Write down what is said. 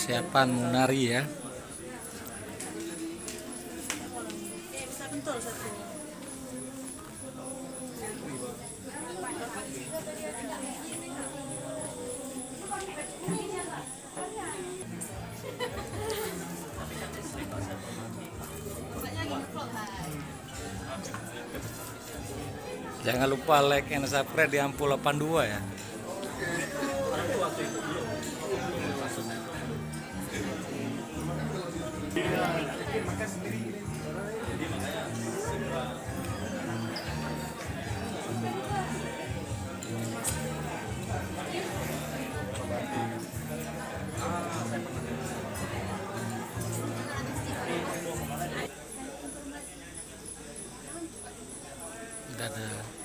persiapan menari ya. Jangan lupa like and subscribe di Ampul 82 ya. Dadah.